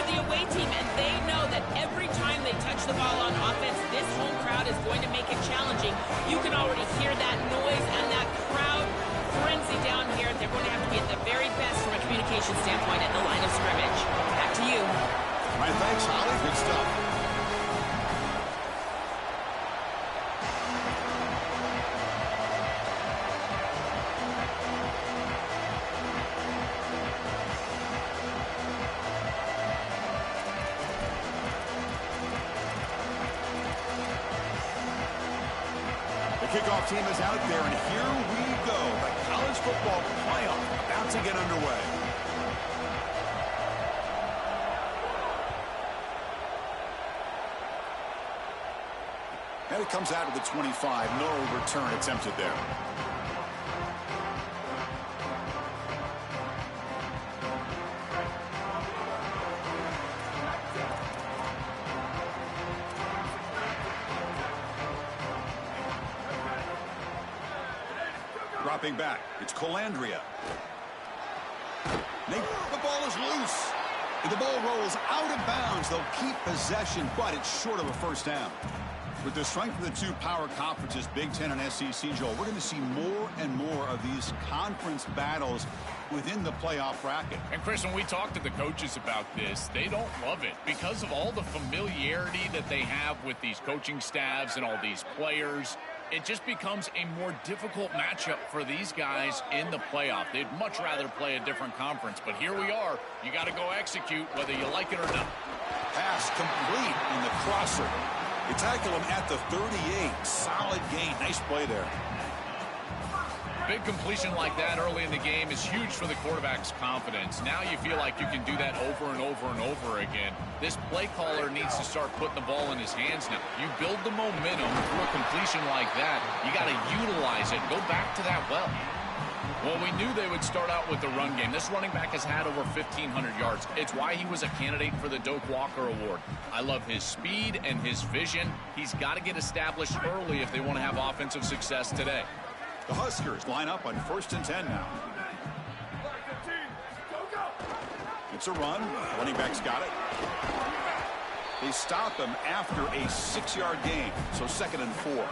the away team, and they know that every time they touch the ball on offense, this home crowd is going to make it challenging. You can already hear that noise and that crowd frenzy down here. They're going to have to be at the very best from a communication standpoint at the line of scrimmage. Back to you. All right, thanks, Holly. Good stuff. Kickoff team is out there, and here we go. The college football playoff about to get underway. And it comes out of the 25. No return attempted there. Dropping back, it's Colandrea. The ball is loose. The ball rolls out of bounds. They'll keep possession, but it's short of a first down. With the strength of the two power conferences, Big Ten and SEC, Joel, we're going to see more and more of these conference battles within the playoff bracket. And Chris, when we talk to the coaches about this, they don't love it because of all the familiarity that they have with these coaching staffs and all these players. It just becomes a more difficult matchup for these guys in the playoff. They'd much rather play a different conference, but here we are. You got to go execute whether you like it or not. Pass complete in the crosser. They tackle him at the 38. Solid gain. Nice play there. Big completion like that early in the game is huge for the quarterback's confidence. Now you feel like you can do that over and over and over again. This play caller needs to start putting the ball in his hands now. You build the momentum through a completion like that. You got to utilize it. Go back to that well. Well, we knew they would start out with the run game. This running back has had over 1,500 yards. It's why he was a candidate for the Doak Walker Award. I love his speed and his vision. He's got to get established early if they want to have offensive success today. The Huskers line up on 1st and 10 now. It's a run. Running back's got it. They stop him after a 6-yard gain, so 2nd and 4.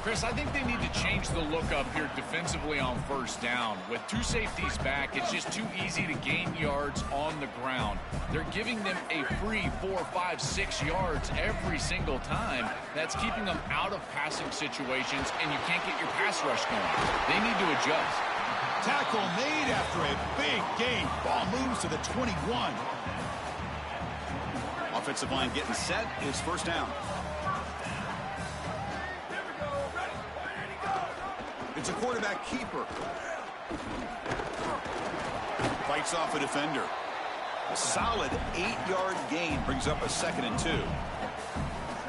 Chris, I think they need to change the look up here defensively on 1st down. With two safeties back, it's just too easy to gain yards on the ground. They're giving them a free 4, 5, 6 yards every single time. That's keeping them out of passing situations, and you can't get your pass rush going. They need to adjust. Tackle made after a big gain. Ball moves to the 21. Offensive line getting set. It's 1st down. It's a quarterback keeper. Fights off a defender. A solid 8-yard gain brings up a 2nd and 2.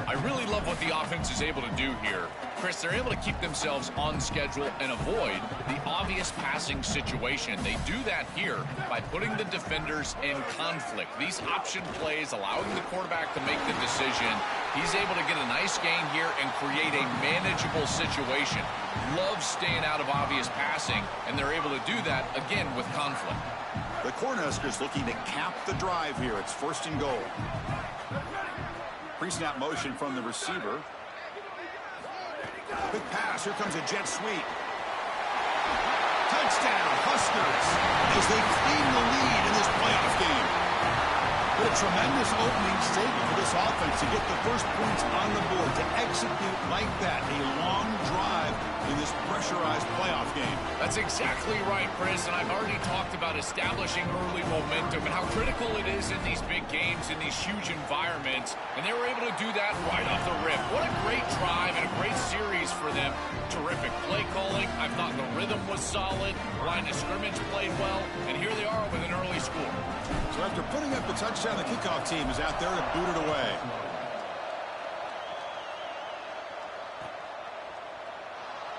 I really love what the offense is able to do here. Chris, they're able to keep themselves on schedule and avoid the obvious passing situation. They do that here by putting the defenders in conflict. These option plays allowing the quarterback to make the decision. He's able to get a nice gain here and create a manageable situation. Loves staying out of obvious passing, and they're able to do that, again, with conflict. The Cornhuskers looking to cap the drive here. It's 1st and goal. Pre-snap motion from the receiver. Quick pass. Here comes a jet sweep. Touchdown, Huskers, as they claim the lead in this playoff game. But a tremendous opening statement for this offense to get the first points on the board, to execute like that, a long drive in this pressurized playoff game. That's exactly right, Chris, and I've already talked about establishing early momentum and how critical it is in these big games, in these huge environments, and they were able to do that right off the rip. What a great drive and a great series for them. Terrific play calling. I thought the rhythm was solid. Line of scrimmage played well, and here they are with an early score. So after putting up the touchdown, the kickoff team is out there to boot it away.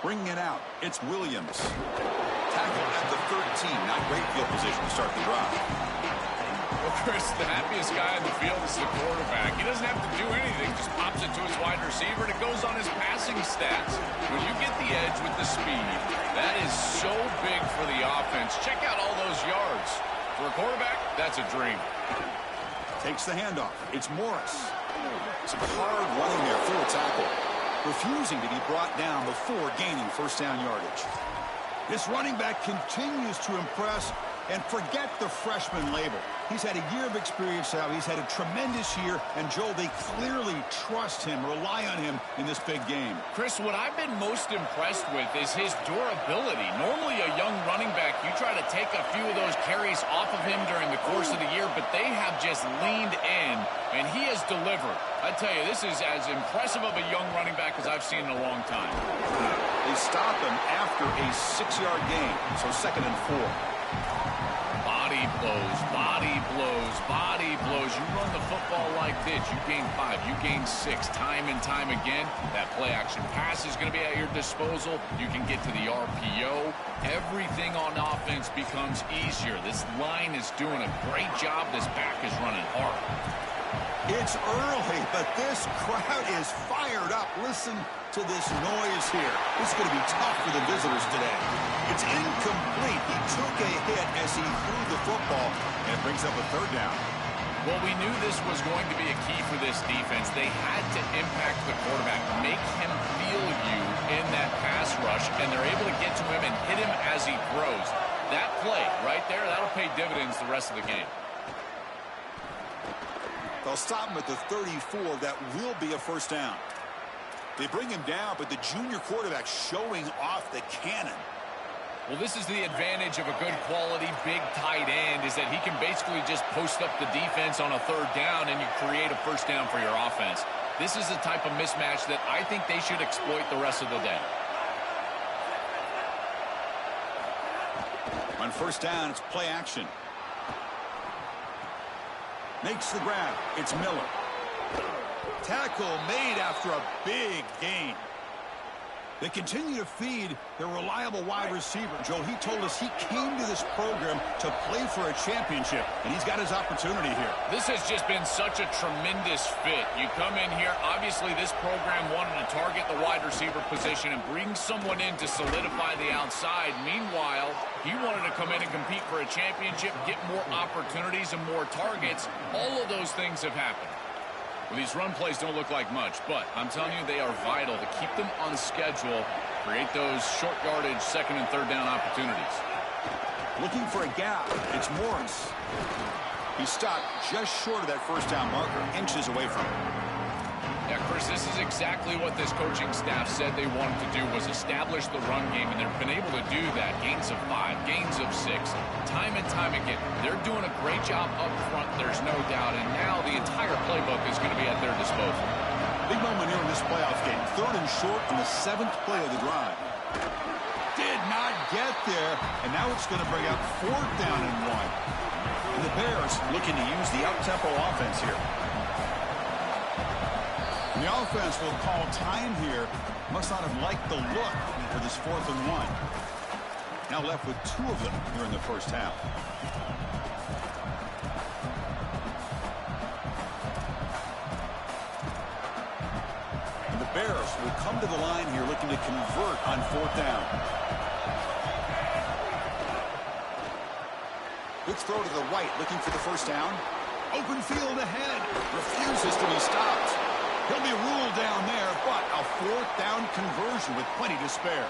Bringing it out, it's Williams. Tackle at the 13. Not great field position to start the drive. Well, Chris, the happiest guy in the field is the quarterback. He doesn't have to do anything. Just pops it to his wide receiver, and it goes on his passing stats. When you get the edge with the speed, that is so big for the offense. Check out all those yards. For a quarterback, that's a dream. Takes the handoff. It's Morris. Some hard running there for a tackle. Refusing to be brought down before gaining first down yardage. This running back continues to impress, and forget the freshman label. He's had a year of experience now. He's had a tremendous year, and Joel, they clearly trust him, rely on him in this big game. Chris, what I've been most impressed with is his durability. Normally a young running back, you try to take a few of those carries off of him during the course of the year, but they have just leaned in, and he has delivered. I tell you, this is as impressive of a young running back as I've seen in a long time. They stop him after a 6-yard gain, so 2nd and 4. Body blows, body blows, body blows. You run the football like this, you gain 5, you gain 6, time and time again. That play-action pass is going to be at your disposal. You can get to the RPO. Everything on offense becomes easier. This line is doing a great job. This back is running hard. It's early, but this crowd is fired up. Listen to this noise here. This is going to be tough for the visitors today. It's incomplete. He took a hit as he threw the football, and it brings up a 3rd down. Well, we knew this was going to be a key for this defense. They had to impact the quarterback, make him feel you in that pass rush, and they're able to get to him and hit him as he throws. That play right there, that'll pay dividends the rest of the game. They'll stop him at the 34. That will be a first down. They bring him down, but the junior quarterback showing off the cannon. Well, this is the advantage of a good quality big tight end, is that he can basically just post up the defense on a 3rd down and you create a first down for your offense. This is the type of mismatch that I think they should exploit the rest of the day. On first down, it's play action. Makes the grab. It's Miller. Tackle made after a big gain. They continue to feed their reliable wide receiver. Joe, he told us he came to this program to play for a championship, and he's got his opportunity here. This has just been such a tremendous fit. You come in here, obviously this program wanted to target the wide receiver position and bring someone in to solidify the outside. Meanwhile, he wanted to come in and compete for a championship, get more opportunities and more targets. All of those things have happened. Well, these run plays don't look like much, but I'm telling you, they are vital to keep them on schedule, create those short yardage 2nd and 3rd down opportunities. Looking for a gap. It's Morris. He stopped just short of that first down marker, inches away from it. Yeah, Chris, this is exactly what this coaching staff said they wanted to do, was establish the run game, and they've been able to do that. Gains of 5, gains of 6, time and time again. They're doing a great job up front, there's no doubt, and now the entire playbook is going to be at their disposal. Big moment here in this playoff game. 3rd and short on the 7th play of the drive. Did not get there, and now it's going to bring up 4th down and 1. And the Bears looking to use the up-tempo offense here. And the offense will call time here. Must not have liked the look for this 4th and 1. Now left with 2 of them here in the first half. And the Bears will come to the line here looking to convert on 4th down. Quick throw to the right, looking for the first down. Open field ahead. Refuses to be stopped. He'll be ruled down there, but a 4th down conversion with plenty to spare.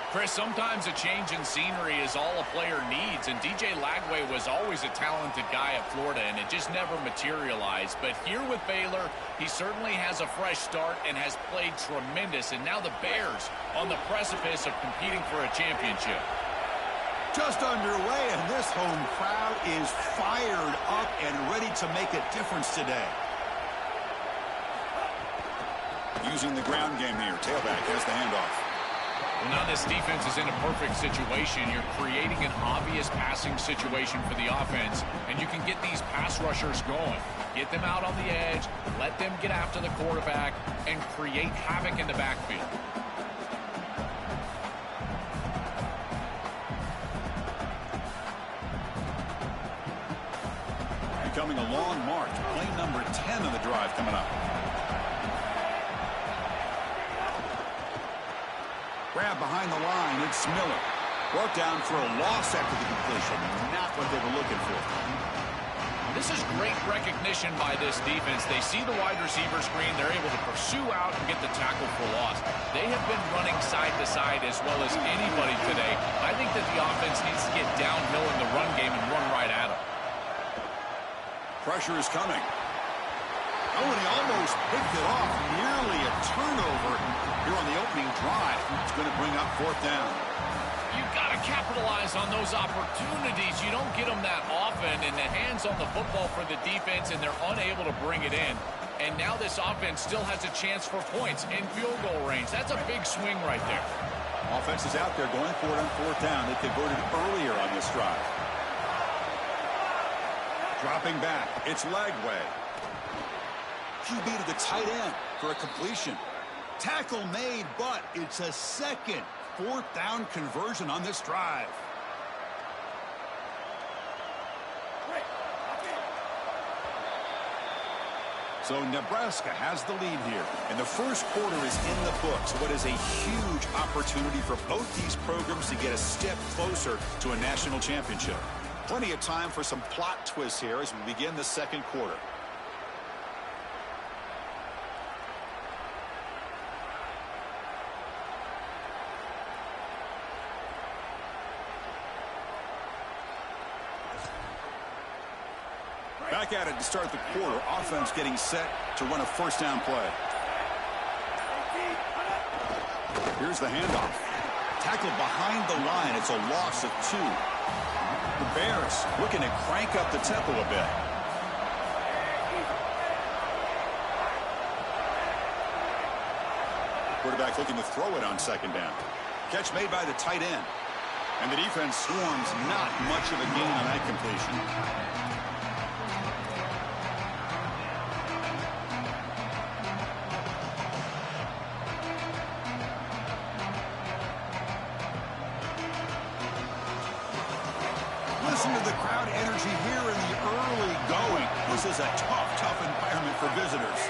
Chris, sometimes a change in scenery is all a player needs, and DJ Lagway was always a talented guy at Florida, and it just never materialized. But here with Baylor, he certainly has a fresh start and has played tremendous, and now the Bears on the precipice of competing for a championship. Just underway, and this home crowd is fired up and ready to make a difference today. Using the ground game here. Tailback has the handoff. Well, now this defense is in a perfect situation. You're creating an obvious passing situation for the offense, and you can get these pass rushers going. Get them out on the edge, let them get after the quarterback, and create havoc in the backfield. Becoming a long march. Play number 10 of the drive coming up. Grab behind the line. It's Miller. Brought down for a loss after the completion. Not what they were looking for. This is great recognition by this defense. They see the wide receiver screen. They're able to pursue out and get the tackle for loss. They have been running side to side as well as anybody today. I think that the offense needs to get downhill in the run game and run right at them. Pressure is coming. Oh, and he almost picked it off. Nearly a turnover here on the opening drive. It's going to bring up 4th down. You've got to capitalize on those opportunities. You don't get them that often, and the hands on the football for the defense, and they're unable to bring it in. And now this offense still has a chance for points in field goal range. That's a big swing right there. Offense is out there going for it on 4th down. They converted earlier on this drive. Dropping back. It's Lagway. QB to the tight end for a completion. Tackle made, but it's a second 4th down conversion on this drive. So Nebraska has the lead here, and the first quarter is in the books. What is a huge opportunity for both these programs to get a step closer to a national championship. Plenty of time for some plot twists here as we begin the second quarter. Back at it to start the quarter. Offense getting set to run a 1st down play. Here's the handoff. Tackled behind the line. It's a loss of 2. The Bears looking to crank up the tempo a bit. Quarterback looking to throw it on 2nd down. Catch made by the tight end. And the defense swarms. Not much of a gain on that completion. Listen to the crowd energy here in the early going. This is a tough environment for visitors.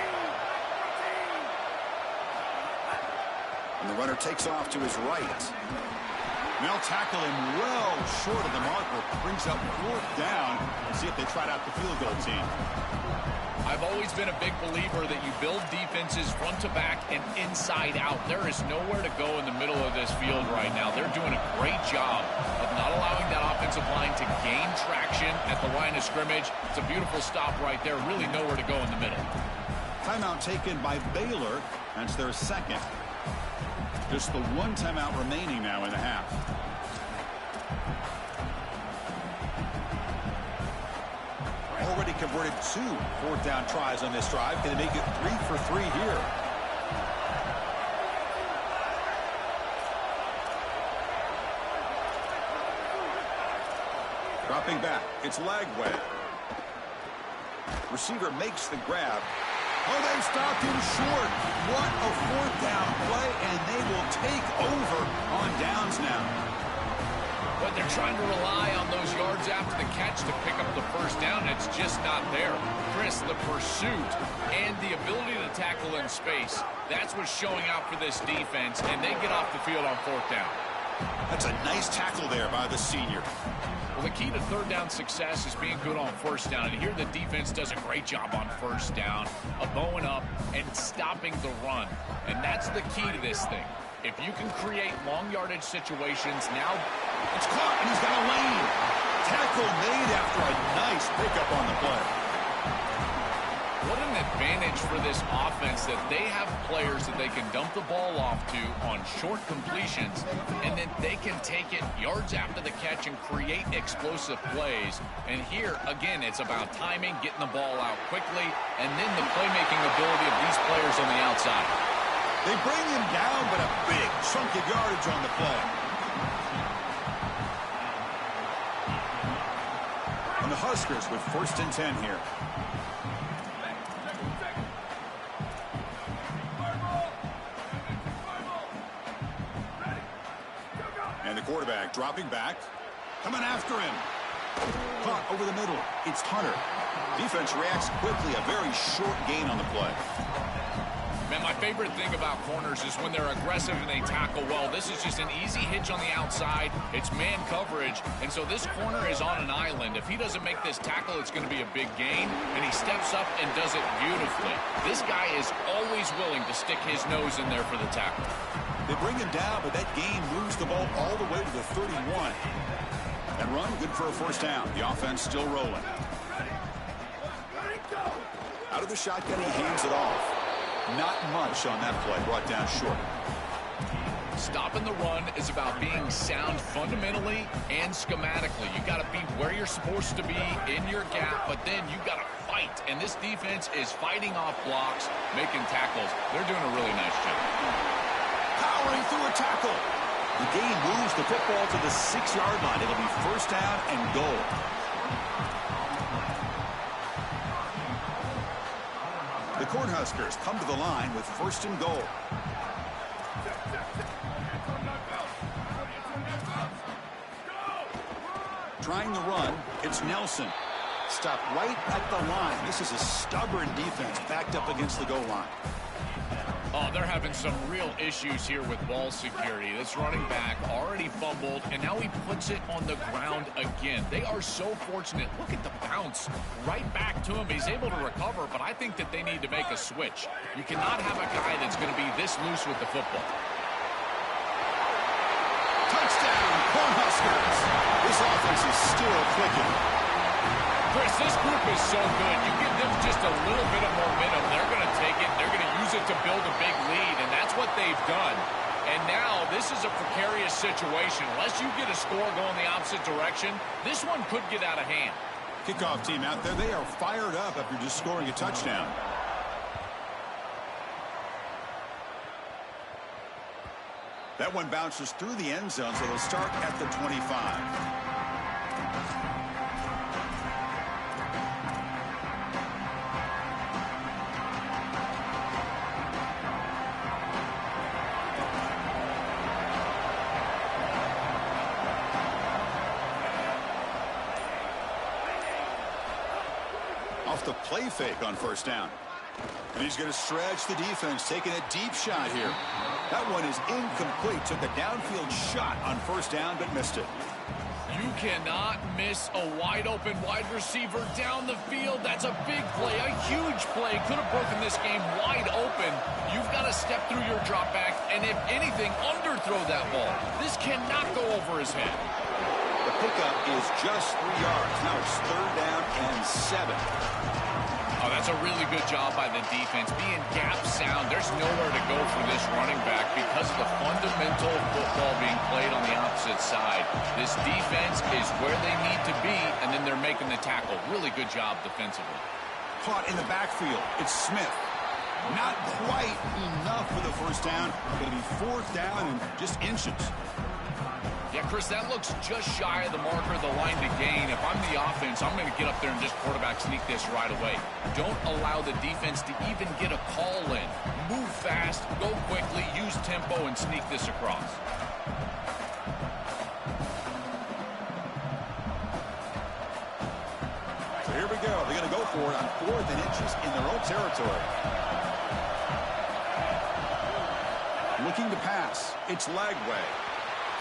And the runner takes off to his right. They'll tackle him well short of the marker. Brings up 4th down. And see if they trot out the field goal team. I've always been a big believer that you build defenses front to back and inside out. There is nowhere to go in the middle of this field right now. They're doing a great job of not allowing that offensive line to gain traction at the line of scrimmage. It's a beautiful stop right there. Really nowhere to go in the middle. Timeout taken by Baylor. That's their 2nd. Just the 1 timeout remaining now in the half. Already converted 2 4th down tries on this drive. Going to make it 3 for 3 here. Dropping back. It's Lagway. Receiver makes the grab. Oh, they stopped him short. What a 4th down play, and they will take over on downs now. But they're trying to rely on those yards after the catch to pick up the 1st down. It's just not there. Chris, the pursuit and the ability to tackle in space, that's what's showing out for this defense, and they get off the field on 4th down. That's a nice tackle there by the senior. Well, the key to 3rd down success is being good on 1st down. And here the defense does a great job on 1st down of bowing up and stopping the run. And that's the key to this thing. If you can create long yardage situations, now it's caught and he's got a lane. Tackle made after a nice pickup on the play. What an advantage for this offense that they have players that they can dump the ball off to on short completions, and then they can take it yards after the catch and create explosive plays. And here, again, it's about timing, getting the ball out quickly, and then the playmaking ability of these players on the outside. They bring him down, but a big chunk of yardage on the play. And the Huskers with 1st and 10 here. And the quarterback dropping back. Coming after him. Caught over the middle. It's Hunter. Defense reacts quickly. A very short gain on the play. And my favorite thing about corners is when they're aggressive and they tackle well. This is just an easy hitch on the outside. It's man coverage, and so this corner is on an island. If he doesn't make this tackle, it's going to be a big gain, and he steps up and does it beautifully. This guy is always willing to stick his nose in there for the tackle. They bring him down, but that gain moves the ball all the way to the 31. And run, good for a first down. The offense still rolling. Out of the shotgun, he hands it off. Not much on that play, brought down short. Stopping the run is about being sound fundamentally and schematically. You got to be where you're supposed to be in your gap, but then you got to fight. And this defense is fighting off blocks, making tackles. They're doing a really nice job. Powering through a tackle. The gain moves the football to the 6-yard line. It'll be first down and goal. The Cornhuskers come to the line with first and goal. Trying the run, it's Nelson. Stopped right at the line. This is a stubborn defense backed up against the goal line. Oh, they're having some real issues here with ball security. This running back already fumbled, and now he puts it on the ground again. They are so fortunate. Look at the bounce right back to him. He's able to recover, but I think that they need to make a switch. You cannot have a guy that's going to be this loose with the football. Touchdown, Cornhuskers. This offense is still clicking. Chris, this group is so good. You give them just a little bit of momentum, they're going to take it. They're going to use it to build a big lead, and that's what they've done. And now this is a precarious situation. Unless you get a score going the opposite direction, this one could get out of hand. Kickoff team out there, they are fired up after just scoring a touchdown. That one bounces through the end zone, so they'll start at the 25. Off the play fake on first down. And he's going to stretch the defense, taking a deep shot here. That one is incomplete. Took a downfield shot on first down, but missed it. You cannot miss a wide-open wide receiver down the field. That's a big play, a huge play. Could have broken this game wide open. You've got to step through your drop back, and if anything, underthrow that ball. This cannot go over his head. The pickup is just 3 yards. Now it's third down and 7. Oh, that's a really good job by the defense. Being gap sound, there's nowhere to go for this running back because of the fundamental football being played on the opposite side. This defense is where they need to be, and then they're making the tackle. Really good job defensively. Caught in the backfield. It's Smith. Not quite enough for the first down. Going to be fourth down and just inches. Yeah, Chris, that looks just shy of the marker of the line to gain. If I'm the offense, I'm going to get up there and just quarterback sneak this right away. Don't allow the defense to even get a call in. Move fast, go quickly, use tempo, and sneak this across. So here we go. They're going to go for it on 4th and inches in their own territory. Looking to pass. It's Lagway.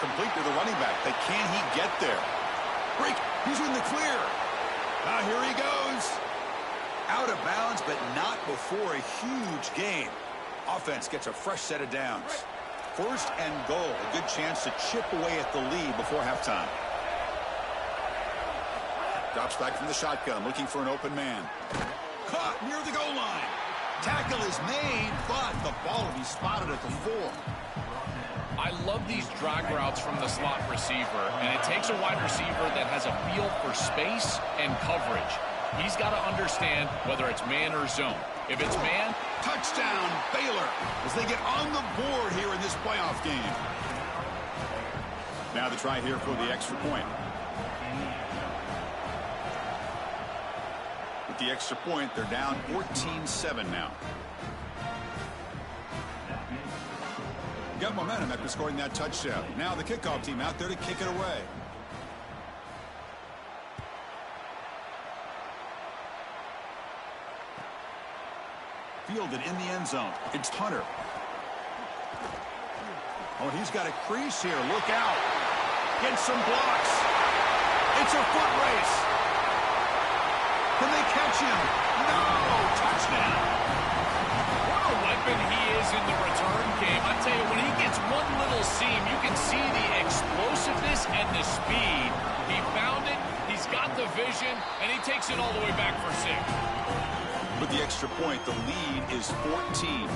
Complete to the running back. But can he get there? Break. He's in the clear. Here he goes. Out of bounds, but not before a huge gain. Offense gets a fresh set of downs. First and goal. A good chance to chip away at the lead before halftime. Drops back from the shotgun, looking for an open man. Caught near the goal line. Tackle is made, but the ball will be spotted at the 4. I love these drag routes from the slot receiver, and it takes a wide receiver that has a feel for space and coverage. He's got to understand whether it's man or zone. If it's man, touchdown, Baylor, as they get on the board here in this playoff game. Now the try here for the extra point. With the extra point, they're down 14-7 now. Got momentum after scoring that touchdown. Now the kickoff team out there to kick it away. Fielded in the end zone. It's Hunter. Oh, he's got a crease here. Look out. Get some blocks. It's a foot race. Can they catch him? No! Touchdown. What a weapon he is in the return game. I tell you, when he gets one little seam, you can see the explosiveness and the speed. He found it, he's got the vision, and he takes it all the way back for 6. With the extra point, the lead is 14.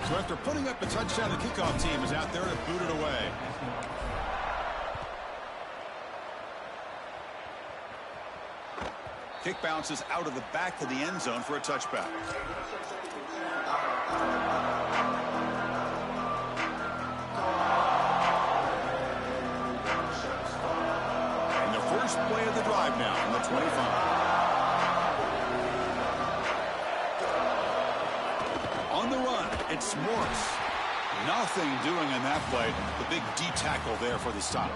So after putting up a touchdown, the kickoff team is out there to boot it away. Kick bounces out of the back of the end zone for a touchback. And the first play of the drive now from the 25. On the run, it's Morris. Nothing doing in that play. The big D tackle there for the stop.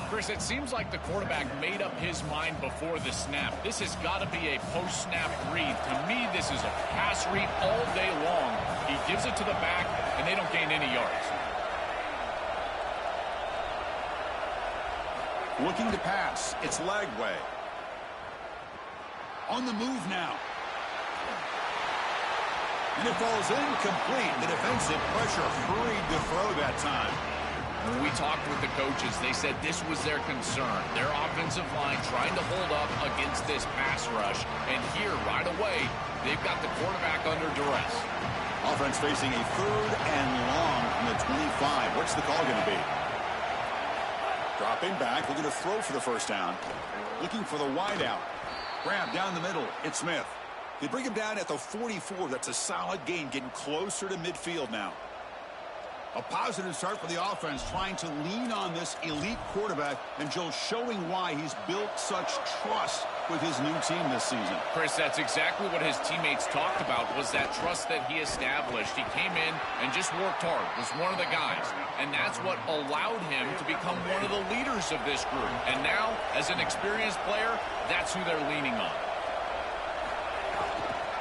Chris, it seems like the quarterback made up his mind before the snap. This has got to be a post-snap read. To me, this is a pass read all day long. He gives it to the back, and they don't gain any yards. Looking to pass. It's Lagway. On the move now. And it falls incomplete. The defensive pressure hurried to throw that time. When we talked with the coaches, they said this was their concern. Their offensive line trying to hold up against this pass rush. And here, right away, they've got the quarterback under duress. Offense facing a 3rd and long from the 25. What's the call going to be? Dropping back, looking to throw for the first down. Looking for the wideout. Grab down the middle. It's Smith. They bring him down at the 44. That's a solid gain, getting closer to midfield now. A positive start for the offense, trying to lean on this elite quarterback, and Joe showing why he's built such trust with his new team this season. Chris, that's exactly what his teammates talked about, was that trust that he established. He came in and just worked hard, was one of the guys, and that's what allowed him to become one of the leaders of this group. And now, as an experienced player, that's who they're leaning on.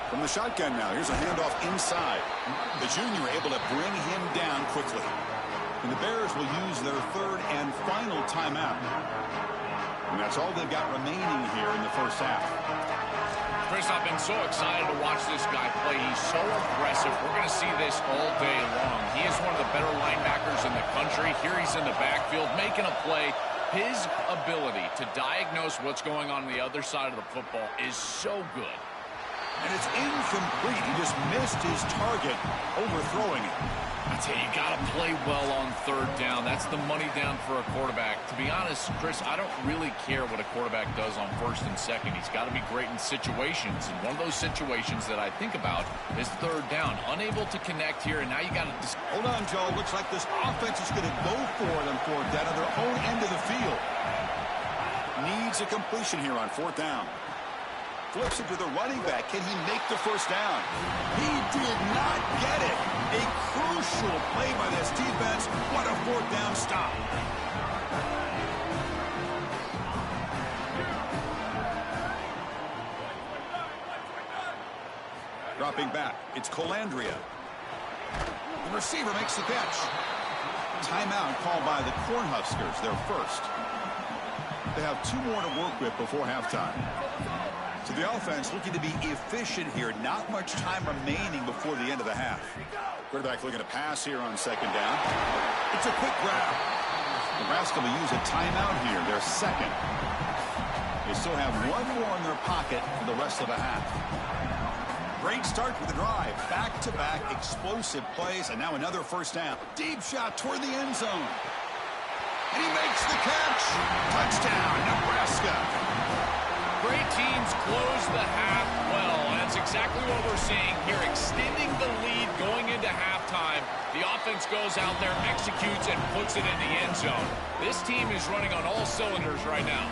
From the shotgun now, here's a handoff inside. The junior able to bring him down quickly. And the Bears will use their 3rd and final timeout. And that's all they've got remaining here in the first half. Chris, I've been so excited to watch this guy play. He's so aggressive. We're going to see this all day long. He is one of the better linebackers in the country. Here he's in the backfield making a play. His ability to diagnose what's going on the other side of the football is so good. And it's incomplete. He just missed his target, overthrowing it. I tell you, you got to play well on 3rd down. That's the money down for a quarterback. To be honest, Chris, I don't really care what a quarterback does on 1st and 2nd. He's got to be great in situations. And one of those situations that I think about is 3rd down. Unable to connect here, and now you got to... Hold on, Joe. Looks like this offense is going to go for it on 4th down on their own end of the field. Needs a completion here on 4th down. Flips it to the running back. Can he make the first down? He did not get it. A crucial play by this defense. What a 4th down stop. Dropping back. It's Colandrea. The receiver makes the catch. Timeout called by the Cornhuskers, their first. They have 2 more to work with before halftime. So the offense looking to be efficient here. Not much time remaining before the end of the half. Quarterback looking to pass here on 2nd down. It's a quick grab. Nebraska will use a timeout here, their 2nd. They still have 1 more in their pocket for the rest of the half. Great start for the drive. Back-to-back explosive plays, and now another first down. Deep shot toward the end zone. And he makes the catch. Touchdown, Nebraska. Great teams close the half well, and that's exactly what we're seeing here, extending the lead going into halftime. The offense goes out there, executes, and puts it in the end zone. This team is running on all cylinders right now.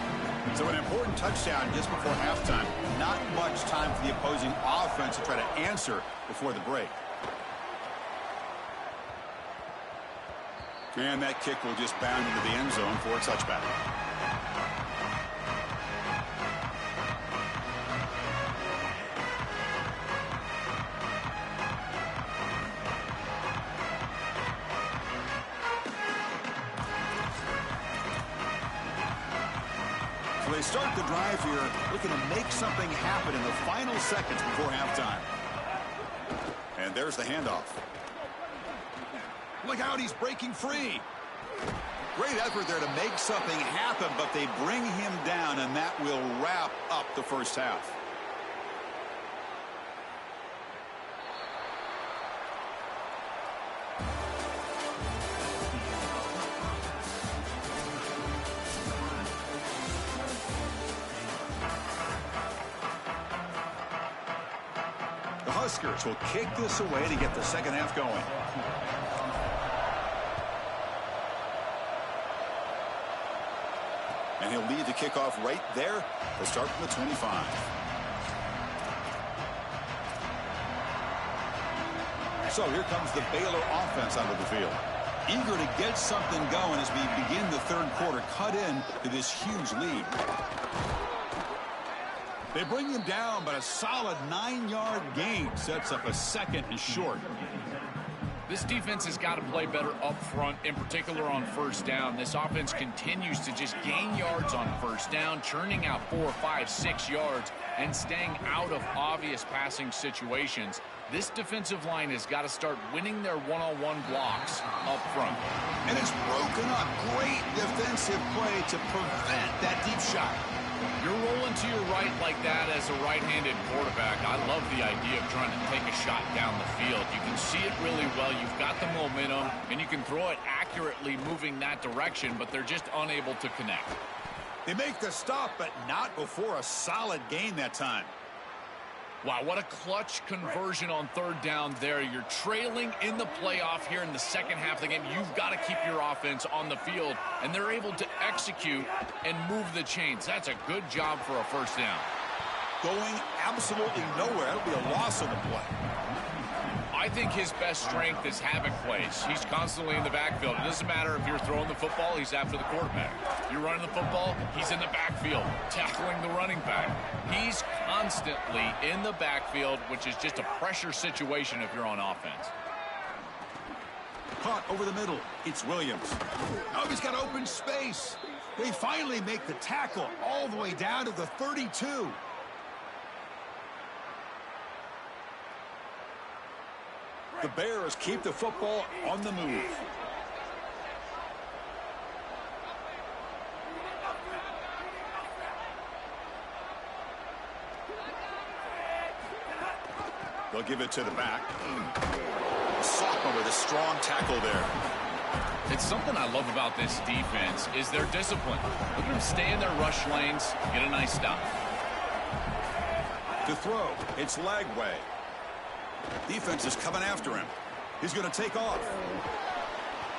So an important touchdown just before halftime. Not much time for the opposing offense to try to answer before the break. And that kick will just bound into the end zone for a touchback. So they start the drive here, looking to make something happen in the final seconds before halftime. And there's the handoff. Look out, he's breaking free. Great effort there to make something happen, but they bring him down, and that will wrap up the first half. The Huskers will kick this away to get the second half going. And he'll lead the kickoff right there. They'll start from the 25. So here comes the Baylor offense onto the field. Eager to get something going as we begin the third quarter. Cut in to this huge lead. They bring him down, but a solid 9-yard gain sets up a second and short. This defense has got to play better up front, in particular on first down. This offense continues to just gain yards on first down, churning out 4, 5, 6 yards, and staying out of obvious passing situations. This defensive line has got to start winning their one-on-one blocks up front. And it's broken up. Great defensive play to prevent that deep shot. You're rolling to your right like that as a right-handed quarterback. I love the idea of trying to take a shot down the field. You can see it really well. You've got the momentum, and you can throw it accurately moving that direction, but they're just unable to connect. They make the stop, but not before a solid gain that time. Wow, what a clutch conversion on third down there. You're trailing in the playoff here in the second half of the game. You've got to keep your offense on the field, and they're able to execute and move the chains. That's a good job for a first down. Going absolutely nowhere. That'll be a loss on the play. I think his best strength is havoc plays. He's constantly in the backfield. It doesn't matter if you're throwing the football, he's after the quarterback. If you're running the football, he's in the backfield, tackling the running back. He's constantly in the backfield, which is just a pressure situation if you're on offense. Caught over the middle. It's Williams. Oh, he's got open space. They finally make the tackle all the way down to the 32. The Bears keep the football on the move. They'll give it to the back. Sophomore with a strong tackle there. It's something I love about this defense is their discipline. Look at them stay in their rush lanes, get a nice stop. To throw, it's Lagway. Defense is coming after him. He's going to take off.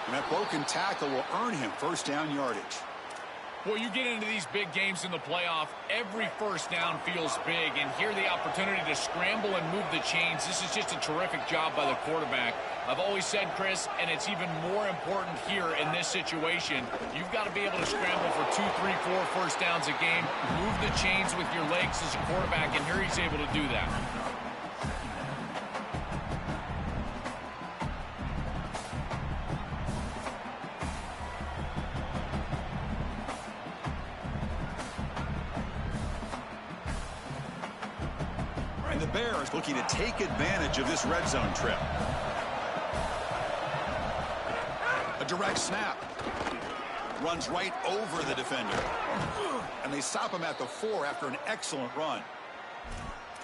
And that broken tackle will earn him first down yardage. Well, you get into these big games in the playoff, every first down feels big, and here the opportunity to scramble and move the chains. This is just a terrific job by the quarterback. I've always said, Chris, and it's even more important here in this situation, you've got to be able to scramble for 2, 3, 4 first downs a game, move the chains with your legs as a quarterback, and here he's able to do that. And the Bears looking to take advantage of this red zone trip. A direct snap. Runs right over the defender. And they stop him at the 4 after an excellent run.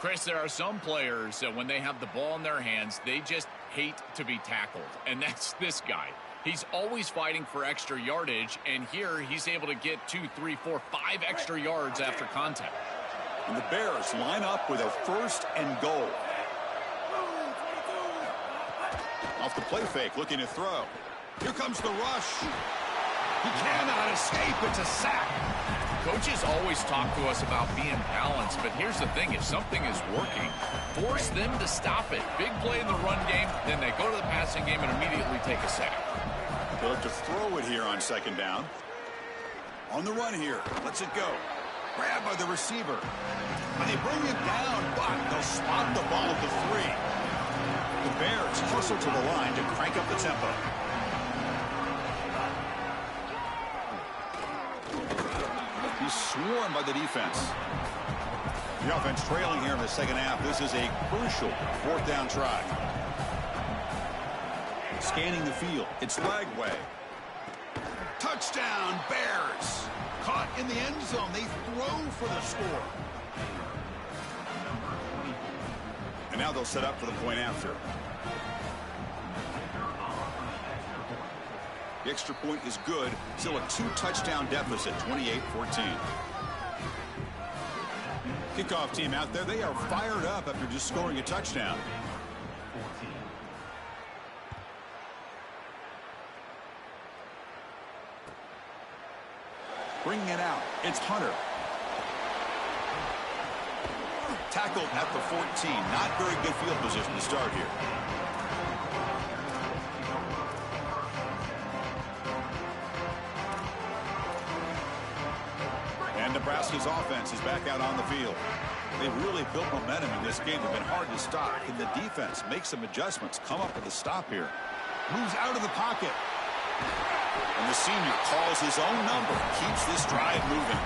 Chris, there are some players that when they have the ball in their hands, they just hate to be tackled. And that's this guy. He's always fighting for extra yardage, and here he's able to get 2, 3, 4, 5 extra yards after contact. And the Bears line up with a first and goal. Off the play fake, looking to throw. Here comes the rush. He cannot escape. It's a sack. Coaches always talk to us about being balanced, but here's the thing. If something is working, force them to stop it. Big play in the run game, then they go to the passing game and immediately take a sack. They'll have to throw it here on second down. On the run here. Lets it go. Grabbed by the receiver. And they bring it down, but they'll spot the ball at the 3. The Bears hustle to the line to crank up the tempo. He's swarmed by the defense. The offense trailing here in the second half. This is a crucial fourth down try. Scanning the field. It's Lagway. Touchdown, Bears. Caught in the end zone. They throw for the score. And now they'll set up for the point after. The extra point is good. Still a 2-touchdown deficit, 28-14. Kickoff team out there. They are fired up after just scoring a touchdown. Bringing it out. It's Hunter. Tackled at the 14. Not very good field position to start here. And Nebraska's offense is back out on the field. They've really built momentum in this game. They've been hard to stop. Can the defense make some adjustments? Come up with a stop here. Moves out of the pocket. And the senior calls his own number. Keeps this drive moving.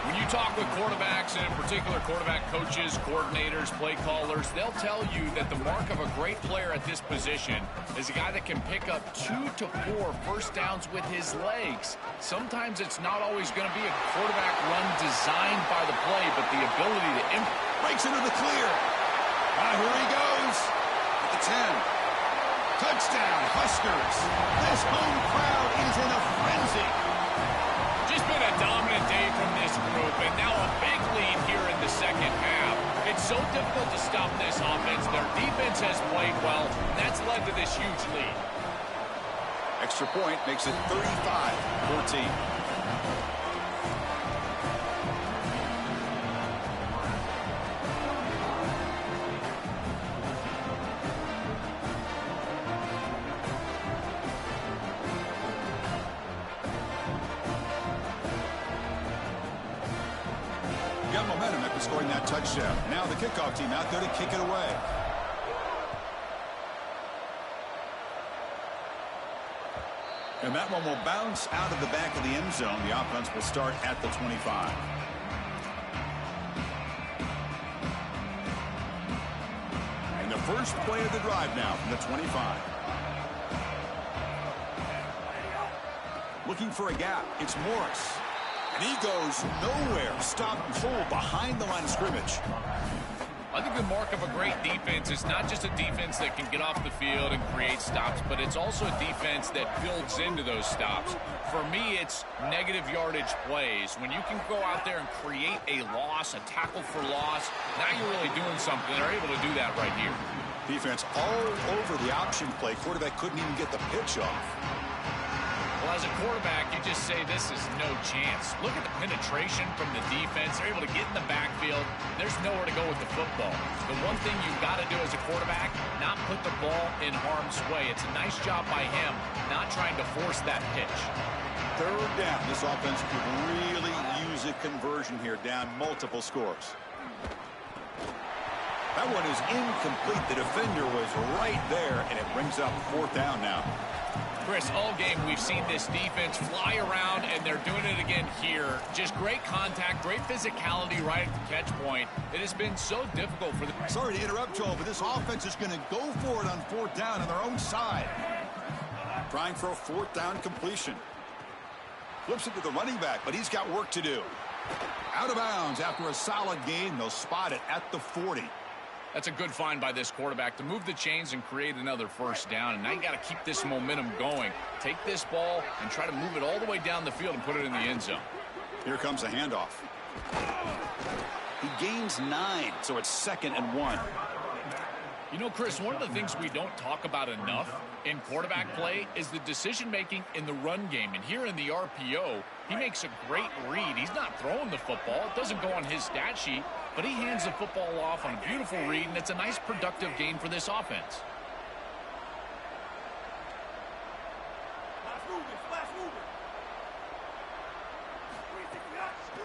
When you talk with quarterbacks, and in particular quarterback coaches, coordinators, play callers, they'll tell you that the mark of a great player at this position is a guy that can pick up 2 to 4 first downs with his legs. Sometimes it's not always going to be a quarterback run designed by the play, but the ability to breaks into the clear. Here he goes. At the 10. Touchdown, Huskers. This home crowd is in a frenzy. Just been a dominant day from this group, and now a big lead here in the second half. It's so difficult to stop this offense. Their defense has played well, and that's led to this huge lead. Extra point makes it 35-14. Got momentum after scoring that touchdown. Now the kickoff team out there to kick it away. And that one will bounce out of the back of the end zone. The offense will start at the 25. And the first play of the drive now from the 25. Looking for a gap. It's Morris. And he goes nowhere. Stop and pull behind the line of scrimmage. I think the mark of a great defense is not just a defense that can get off the field and create stops, but it's also a defense that builds into those stops. For me, it's negative yardage plays. When you can go out there and create a loss, a tackle for loss, now you're really doing something. They're able to do that right here. Defense all over the option play. Quarterback couldn't even get the pitch off. Well, as a quarterback, you just say this is no chance. Look at the penetration from the defense. They're able to get in the backfield. There's nowhere to go with the football. The one thing you've got to do as a quarterback, not put the ball in harm's way. It's a nice job by him, not trying to force that pitch. Third down. This offense could really use a conversion here, down multiple scores. That one is incomplete. The defender was right there, and it brings up fourth down now. Chris, all game we've seen this defense fly around, and they're doing it again here. Just great contact, great physicality right at the catch point. It has been so difficult for them. Sorry to interrupt, Joel, but this offense is going to go for it on fourth down on their own side. Trying for a fourth down completion. Flips it to the running back, but he's got work to do. Out of bounds after a solid game. They'll spot it at the 40. That's a good find by this quarterback to move the chains and create another first down. And now you got to keep this momentum going. Take this ball and try to move it all the way down the field and put it in the end zone. Here comes a handoff. He gains 9, so it's 2nd and 1. You know, Chris, one of the things we don't talk about enough in quarterback play is the decision-making in the run game. And here in the RPO, he makes a great read. He's not throwing the football. It doesn't go on his stat sheet, but he hands the football off on a beautiful read, and it's a nice productive gain for this offense.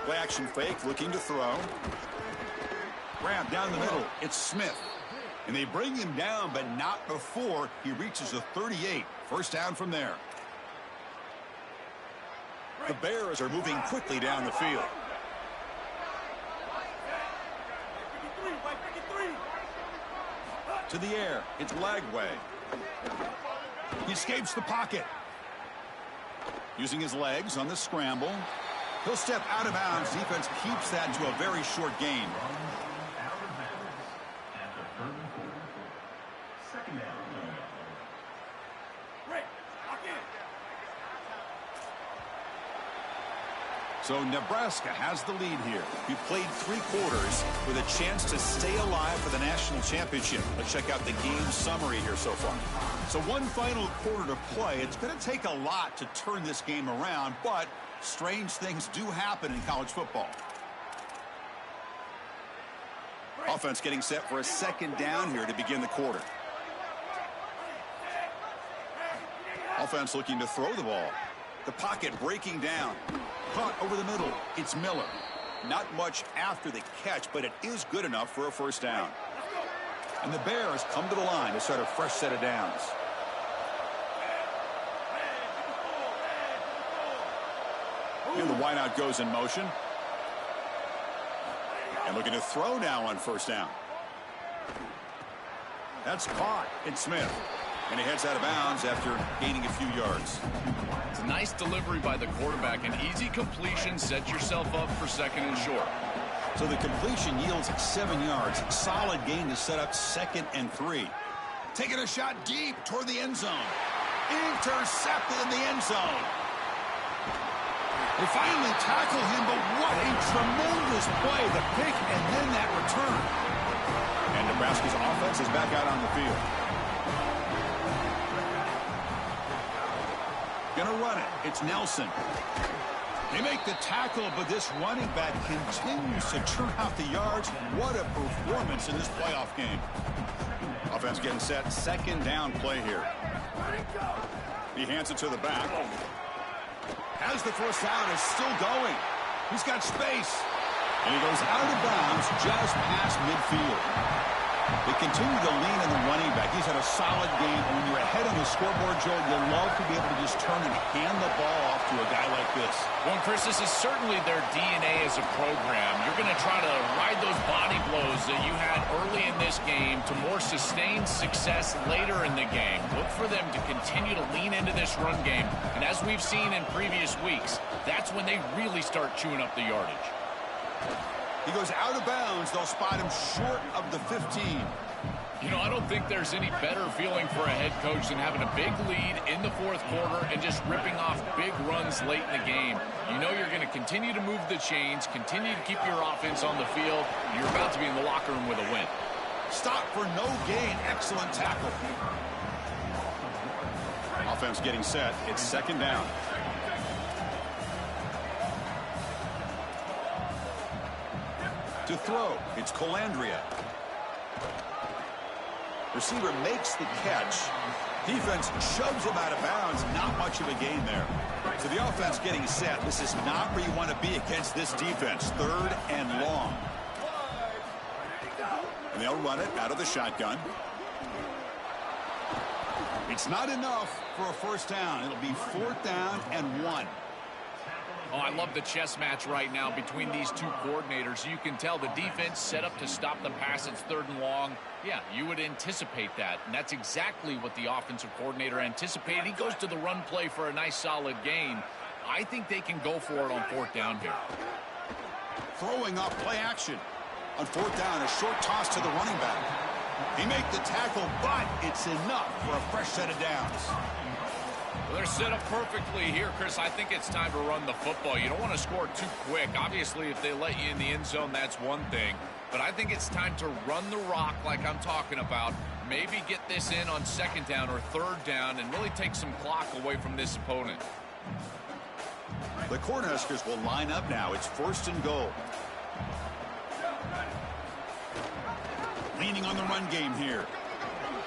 Play action fake, looking to throw. Grab down the middle. It's Smith. And they bring him down, but not before he reaches the 38. First down from there. The Bears are moving quickly down the field. To the air. It's Lagway. He escapes the pocket. Using his legs on the scramble. He'll step out of bounds. Defense keeps that to a very short gain. So Nebraska has the lead here. We played 3 quarters with a chance to stay alive for the national championship. Let's check out the game summary here so far. So one final quarter to play. It's going to take a lot to turn this game around, but strange things do happen in college football. Offense getting set for a second down here to begin the quarter. Offense looking to throw the ball. The pocket breaking down. Caught over the middle. It's Miller. Not much after the catch, but it is good enough for a first down. And the Bears come to the line to start a fresh set of downs. And the wideout goes in motion. And looking to throw now on first down. That's caught. It's Smith. And he heads out of bounds after gaining a few yards. It's a nice delivery by the quarterback. An easy completion. Set yourself up for second and short. So the completion yields 7 yards. Solid gain to set up 2nd and 3. Taking a shot deep toward the end zone. Intercepted in the end zone. They finally tackle him, but what a tremendous play. The pick and then that return. And Nebraska's offense is back out on the field. Gonna run it. It's Nelson. They make the tackle, but this running back continues to churn out the yards. What a performance in this playoff game. Offense getting set. Second down play here. He hands it to the back. Has the first down, is still going. He's got space. And he goes out of bounds just past midfield. They continue to lean on the running back. He's had a solid game. And when you're ahead on the scoreboard, Joe, you'll love to be able to just turn and hand the ball off to a guy like this. Well, Chris, this is certainly their DNA as a program. You're going to try to ride those body blows that you had early in this game to more sustained success later in the game. Look for them to continue to lean into this run game. And as we've seen in previous weeks, that's when they really start chewing up the yardage. He goes out of bounds. They'll spot him short of the 15. You know, I don't think there's any better feeling for a head coach than having a big lead in the fourth quarter and just ripping off big runs late in the game. You know you're going to continue to move the chains, continue to keep your offense on the field. You're about to be in the locker room with a win. Stop for no gain. Excellent tackle. Offense getting set. It's second down. To throw, it's Colandrea. Receiver makes the catch. Defense shoves him out of bounds. Not much of a gain there. So the offense getting set. This is not where you want to be against this defense. Third and long. And they'll run it out of the shotgun. It's not enough for a first down. It'll be 4th down and 1. Oh, I love the chess match right now between these two coordinators. You can tell the defense set up to stop the pass. It's 3rd and long. Yeah, you would anticipate that. And that's exactly what the offensive coordinator anticipated. He goes to the run play for a nice solid gain. I think they can go for it on 4th down here. Throwing off play action. On 4th down, a short toss to the running back. He made the tackle, but it's enough for a fresh set of downs. Well, they're set up perfectly here, Chris. I think it's time to run the football. You don't want to score too quick. Obviously, if they let you in the end zone, that's one thing. But I think it's time to run the rock like I'm talking about. Maybe get this in on 2nd down or 3rd down and really take some clock away from this opponent. The Cornhuskers will line up now. It's 1st and goal. Leaning on the run game here.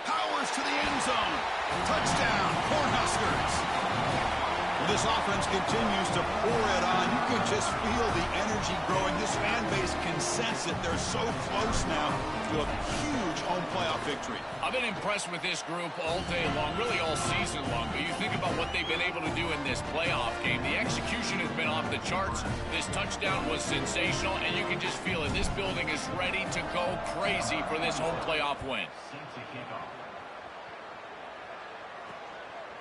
Powers to the end zone. Touchdown, Cornhuskers. This offense continues to pour it on. You can just feel the energy growing. This fan base can sense it. They're so close now to a huge home playoff victory. I've been impressed with this group all day long, really all season long. But you think about what they've been able to do in this playoff game. The execution has been off the charts. This touchdown was sensational, and you can just feel it. This building is ready to go crazy for this home playoff win.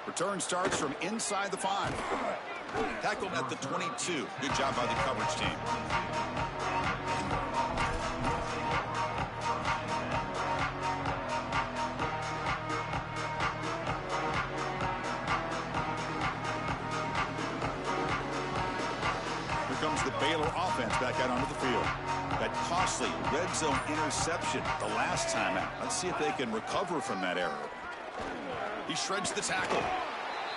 Return starts from inside the 5. Tackled at the 22. Good job by the coverage team. Here comes the Baylor offense back out onto the field. That costly red zone interception the last time out. Let's see if they can recover from that error. He shreds the tackle.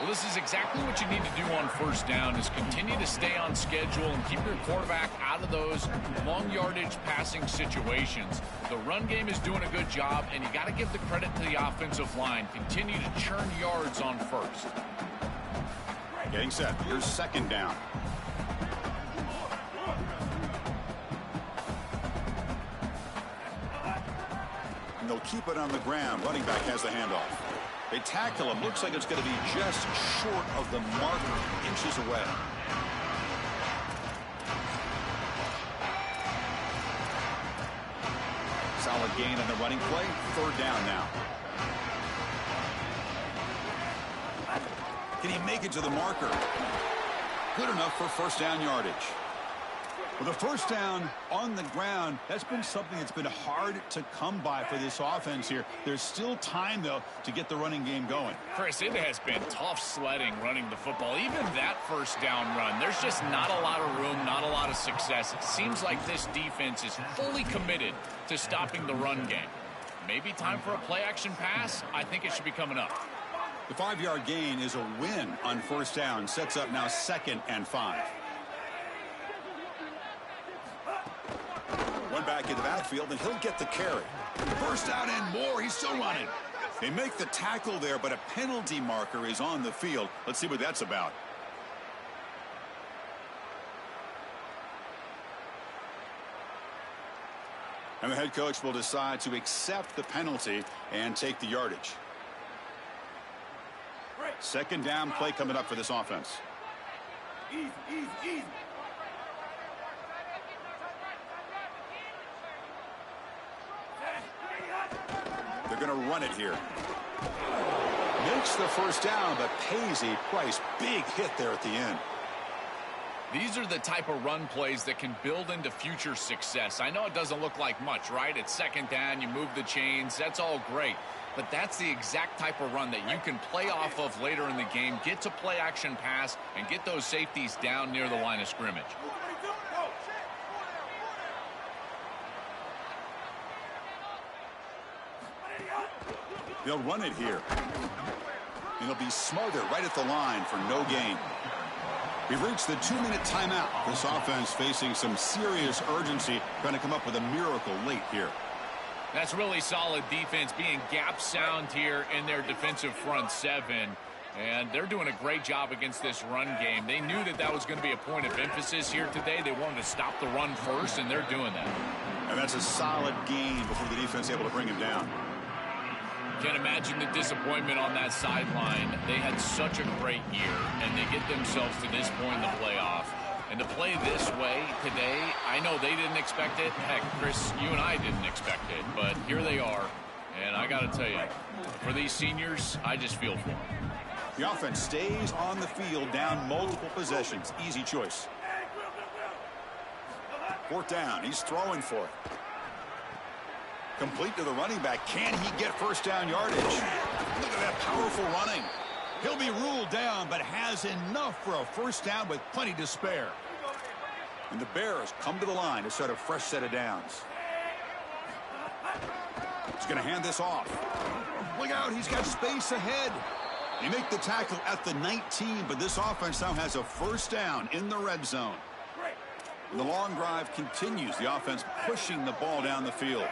Well, this is exactly what you need to do on first down is continue to stay on schedule and keep your quarterback out of those long yardage passing situations. The run game is doing a good job, and you got to give the credit to the offensive line. Continue to churn yards on first. Getting set. Here's second down. And they'll keep it on the ground. Running back has the handoff. They tackle him. Looks like it's going to be just short of the marker, inches away. Solid gain on the running play. Third down now. Can he make it to the marker? Good enough for first down yardage. With a first down on the ground, that's been something that's been hard to come by for this offense here. There's still time, though, to get the running game going. Chris, it has been tough sledding running the football. Even that first down run, there's just not a lot of room, not a lot of success. It seems like this defense is fully committed to stopping the run game. Maybe time for a play-action pass? I think it should be coming up. The 5-yard gain is a win on first down. Sets up now 2nd and 5. One back in the backfield, and he'll get the carry. First down and more. He's still running. They make the tackle there, but a penalty marker is on the field. Let's see what that's about. And the head coach will decide to accept the penalty and take the yardage. Second down play coming up for this offense. Easy. They're going to run it here. Makes the first down, but pays a price. Big hit there at the end. These are the type of run plays that can build into future success. I know it doesn't look like much, right? It's second down, you move the chains, that's all great. But that's the exact type of run that you can play off of later in the game, get to play action pass, and get those safeties down near the line of scrimmage. They'll run it here. And it'll be smothered right at the line for no gain. We've reached the 2-minute timeout. This offense facing some serious urgency, trying to come up with a miracle late here. That's really solid defense, being gap sound here in their defensive front 7. And they're doing a great job against this run game. They knew that that was going to be a point of emphasis here today. They wanted to stop the run first, and they're doing that. And that's a solid gain before the defense able to bring him down. Can't imagine the disappointment on that sideline. They had such a great year, and they get themselves to this point in the playoff. And to play this way today, I know they didn't expect it. Heck, Chris, you and I didn't expect it. But here they are. And I got to tell you, for these seniors, I just feel for them. The offense stays on the field, down multiple possessions. Easy choice. Fourth down. He's throwing for it. Complete to the running back. Can he get first down yardage? Look at that powerful running. He'll be ruled down, but has enough for a first down with plenty to spare. And the Bears come to the line to start a fresh set of downs. He's going to hand this off. Look out, he's got space ahead. They make the tackle at the 19, but this offense now has a first down in the red zone. And the long drive continues. The offense pushing the ball down the field.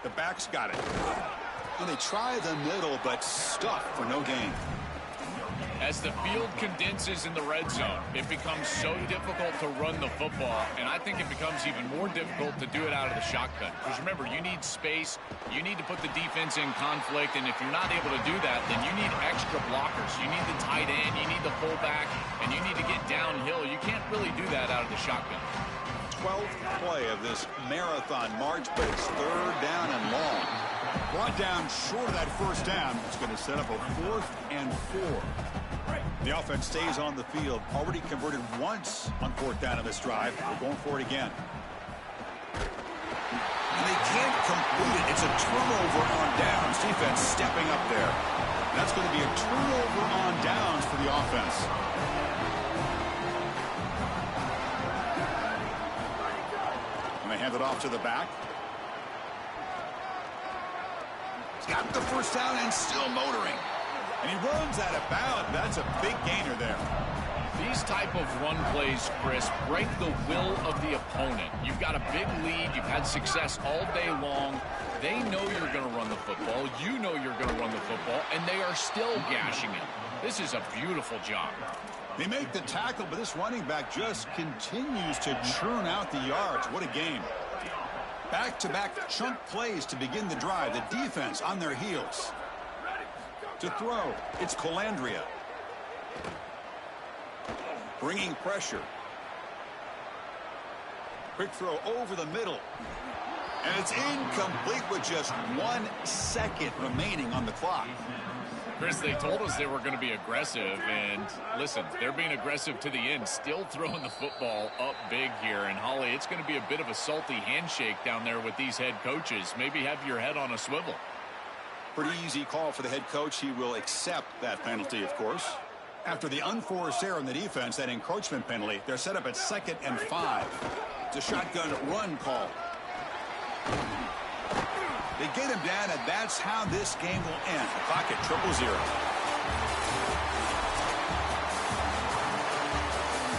The back's got it. And they try the middle, but stuffed for no gain. As the field condenses in the red zone, it becomes so difficult to run the football, and I think it becomes even more difficult to do it out of the shotgun. Because remember, you need space, you need to put the defense in conflict, and if you're not able to do that, then you need extra blockers. You need the tight end, you need the fullback, and you need to get downhill. You can't really do that out of the shotgun. 12th play of this marathon march, but it's 3rd down and long. Brought down short of that first down. It's going to set up a 4th and 4. The offense stays on the field. Already converted once on 4th down in this drive. We're going for it again. And they can't complete it. It's a turnover on downs. Defense stepping up there. That's going to be a turnover on downs for the offense. And they hand it off to the back. He's got the first down and still motoring. And he runs out of bounds. That's a big gainer there. These type of run plays, Chris, break the will of the opponent. You've got a big lead. You've had success all day long. They know you're going to run the football. You know you're going to run the football, and they are still gashing it. This is a beautiful job. They make the tackle, but this running back just continues to churn out the yards. What a game. Back-to-back chunk plays to begin the drive. The defense on their heels. To throw, it's Colandrea. Bringing pressure. Quick throw over the middle. And it's incomplete with just 1 second remaining on the clock. Chris, they told us they were going to be aggressive, and listen, they're being aggressive to the end, still throwing the football up big here. And, Holly, it's going to be a bit of a salty handshake down there with these head coaches. Maybe have your head on a swivel. Pretty easy call for the head coach. He will accept that penalty, of course. After the unforced error in the defense, that encroachment penalty, they're set up at 2nd and 5. It's a shotgun run call. They get him down, and that's how this game will end. The clock at 0-0.